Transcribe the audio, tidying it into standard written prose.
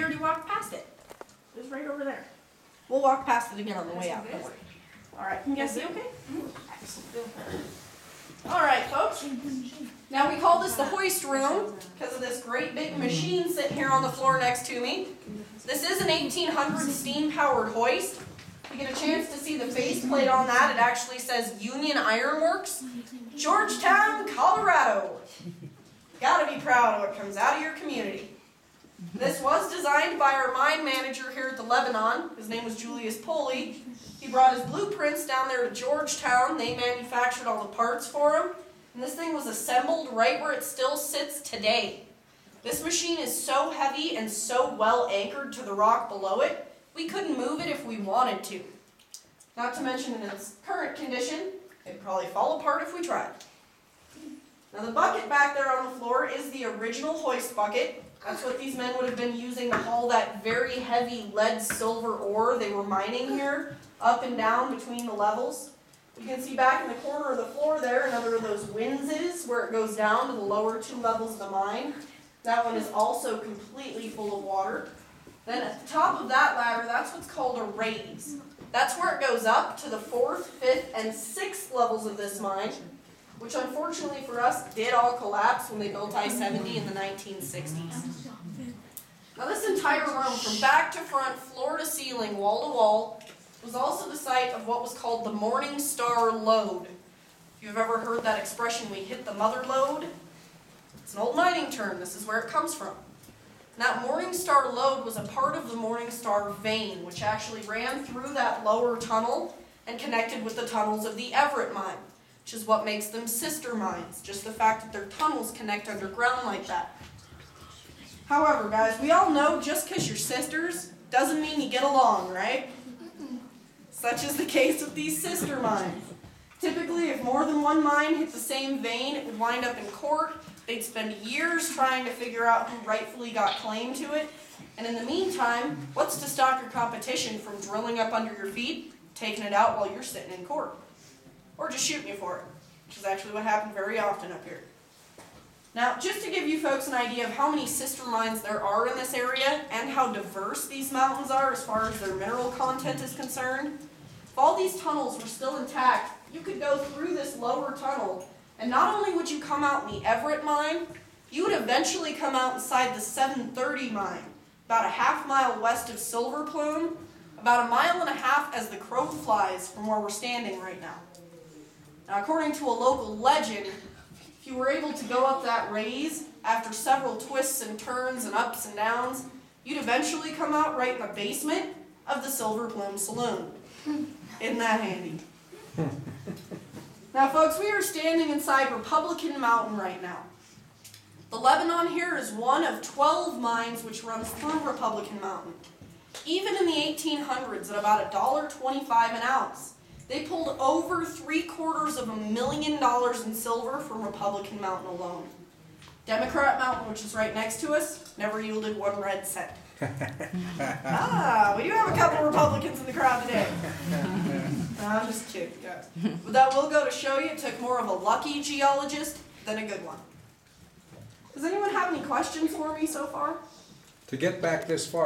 already walked past it. It was right over there. We'll walk past it again on the way out. Don't worry. All right, can you guys see okay? Excellent. All right, folks. Now we call this the hoist room because of this great big machine sitting here on the floor next to me. This is an 1800 steam-powered hoist. You get a chance to see the faceplate on that. It actually says Union Iron Works, Georgetown, Colorado. Gotta be proud of what comes out of your community. This was designed by our mine manager here at the Lebanon. His name was Julius Poley. He brought his blueprints down there to Georgetown. They manufactured all the parts for him. And this thing was assembled right where it still sits today. This machine is so heavy and so well anchored to the rock below it, we couldn't move it if we wanted to. Not to mention in its current condition, it'd probably fall apart if we tried. Now the bucket back there on the floor is the original hoist bucket. That's what these men would have been using to haul that very heavy lead silver ore they were mining here up and down between the levels. You can see back in the corner of the floor there another of those winds is where it goes down to the lower two levels of the mine. That one is also completely full of water. Then at the top of that ladder, that's what's called a raise. That's where it goes up to the 4th, 5th, and 6th levels of this mine, which unfortunately for us did all collapse when they built I-70 in the 1960s. Now this entire room, from back to front, floor to ceiling, wall to wall, was also the site of what was called the Morning Star Lode. If you've ever heard that expression, we hit the mother lode, it's an old mining term. This is where it comes from. That Morning Star Lode was a part of the Morning Star vein, which actually ran through that lower tunnel and connected with the tunnels of the Everett mine, which is what makes them sister mines, just the fact that their tunnels connect underground like that. However, guys, we all know just because you're sisters doesn't mean you get along, right? Such is the case with these sister mines. Typically, if more than one mine hit the same vein, it would wind up in court. They'd spend years trying to figure out who rightfully got claim to it. And in the meantime, what's to stop your competition from drilling up under your feet, taking it out while you're sitting in court? Or just shooting you for it, which is actually what happened very often up here. Now, just to give you folks an idea of how many sister mines there are in this area and how diverse these mountains are as far as their mineral content is concerned, if all these tunnels were still intact, you could go through this lower tunnel, and not only would you come out in the Everett mine, you would eventually come out inside the 730 mine, about a half-mile west of Silver Plume, about a mile and a half as the crow flies from where we're standing right now. Now, according to a local legend, if you were able to go up that raise after several twists and turns and ups and downs, you'd eventually come out right in the basement of the Silver Plume Saloon. Isn't that handy? Now, folks, we are standing inside Republican Mountain right now. The Lebanon here is one of 12 mines which runs through Republican Mountain. Even in the 1800s, at about $1.25 an ounce, they pulled over $750,000 in silver from Republican Mountain alone. Democrat Mountain, which is right next to us, never yielded 1 red cent. We do have a couple Republicans in the crowd today. No, I'm just kidding, guys. But that will go to show you it took more of a lucky geologist than a good one. Does anyone have any questions for me so far? To get back this far,